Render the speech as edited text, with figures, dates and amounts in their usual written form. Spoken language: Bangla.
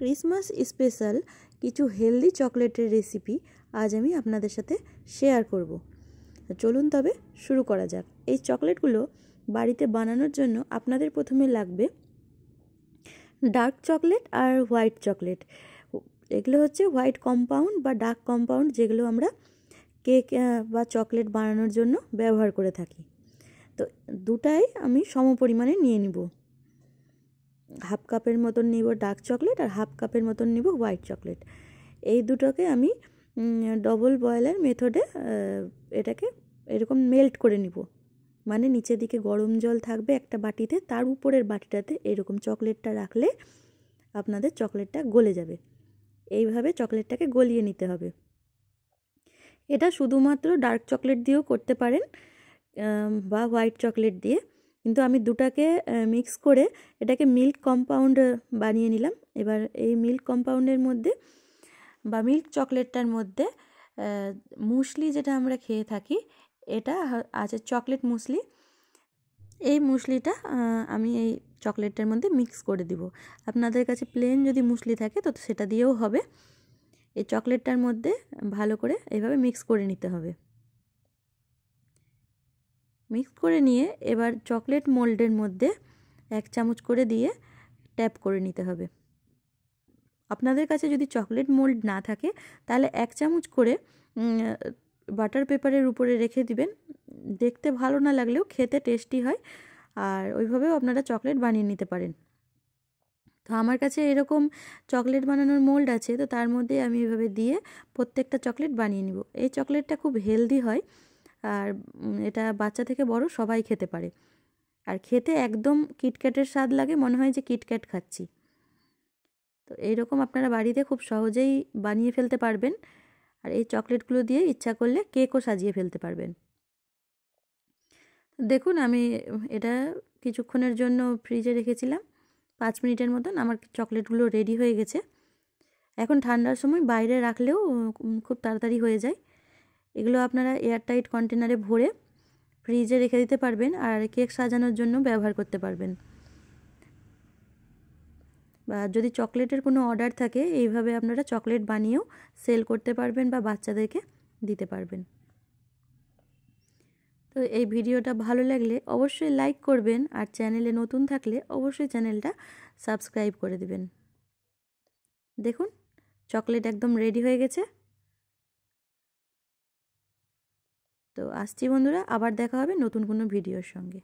ক্রিসমাস স্পেশাল কিছু হেলদি চকলেটের রেসিপি আজ আমি আপনাদের সাথে শেয়ার করব। চলুন তবে শুরু করা যাক। এই চকলেটগুলো বাড়িতে বানানোর জন্য আপনাদের প্রথমে লাগবে ডার্ক চকলেট আর হোয়াইট চকলেট। এগুলো হচ্ছে হোয়াইট কম্পাউন্ড বা ডার্ক কম্পাউন্ড, যেগুলো আমরা কেক বা চকলেট বানানোর জন্য ব্যবহার করে থাকি। তো দুটাই আমি সম পরিমাণে নিয়ে নিব। হাফ কাপের মতন নিব ডার্ক চকলেট আর হাফ কাপের মতন নিব হোয়াইট চকলেট। এই দুটোকে আমি ডবল বয়েলার মেথডে এটাকে এরকম মেল্ট করে নিব। মানে নিচের দিকে গরম জল থাকবে একটা বাটিতে, তার উপরের বাটিটাতে এরকম চকলেটটা রাখলে আপনাদের চকলেটটা গলে যাবে। এইভাবে চকলেটটাকে গলিয়ে নিতে হবে। এটা শুধুমাত্র ডার্ক চকলেট দিয়েও করতে পারেন বা হোয়াইট চকলেট দিয়ে, কিন্তু আমি দুটাকে মিক্স করে এটাকে মিল্ক কম্পাউন্ড বানিয়ে নিলাম। এবার এই মিল্ক কম্পাউন্ডের মধ্যে বা মিল্ক চকলেটটার মধ্যে মুসলি যেটা আমরা খেয়ে থাকি, এটা আছে চকলেট মুসলি। এই মুসলিটা আমি এই চকলেটটার মধ্যে মিক্স করে দিব। আপনাদের কাছে প্লেন যদি মুসলি থাকে তো সেটা দিয়েও হবে। এই চকলেটটার মধ্যে ভালো করে এইভাবে মিক্স করে নিতে হবে। মিক্স করে নিয়ে এবার চকলেট মোল্ডের মধ্যে 1 চামচ করে দিয়ে ট্যাপ করে নিতে হবে। আপনাদের কাছে যদি চকলেট মোল্ড না থাকে তাহলে 1 চামচ করে বাটার পেপারের উপরে রেখে দিবেন। দেখতে ভালো না লাগলেও খেতে টেস্টি হয়, আর ওইভাবেও আপনারা চকলেট বানিয়ে নিতে পারেন। তো আমার কাছে এরকম চকলেট বানানোর মোল্ড আছে, তো তার মধ্যে আমি এভাবে দিয়ে প্রত্যেকটা চকলেট বানিয়ে নিব। এই চকলেটটা খুব হেলদি হয়, আর এটা বাচ্চা থেকে বড় সবাই খেতে পারে, আর খেতে একদম কিটক্যাটের স্বাদ লাগে, মনে হয় যে কিটক্যাট খাচ্ছি। তো এইরকম আপনারা বাড়িতে খুব সহজেই বানিয়ে ফেলতে পারবেন, আর এই চকলেটগুলো দিয়ে ইচ্ছা করলে কেকও সাজিয়ে ফেলতে পারবেন। দেখুন আমি এটা কিছুক্ষণের জন্য ফ্রিজে রেখেছিলাম, 5 মিনিটের মতন। আমার চকলেটগুলো রেডি হয়ে গেছে। এখন ঠান্ডার সময় বাইরে রাখলেও খুব তাড়াতাড়ি হয়ে যায়। এগুলো আপনারা এয়ারটাইট কন্টেনারে ভরে ফ্রিজে রেখে দিতে পারবেন, আর কেক সাজানোর জন্য ব্যবহার করতে পারবেন। বা যদি চকলেটের কোনো অর্ডার থাকে, এইভাবে আপনারা চকলেট বানিয়েও সেল করতে পারবেন বা বাচ্চাদেরকে দিতে পারবেন। তো এই ভিডিওটা ভালো লাগলে অবশ্যই লাইক করবেন, আর চ্যানেলে নতুন থাকলে অবশ্যই চ্যানেলটা সাবস্ক্রাইব করে দিবেন। দেখুন চকলেট একদম রেডি হয়ে গেছে। তো আসছি বন্ধুরা, আবার দেখা হবে নতুন কোনো ভিডিওর সঙ্গে।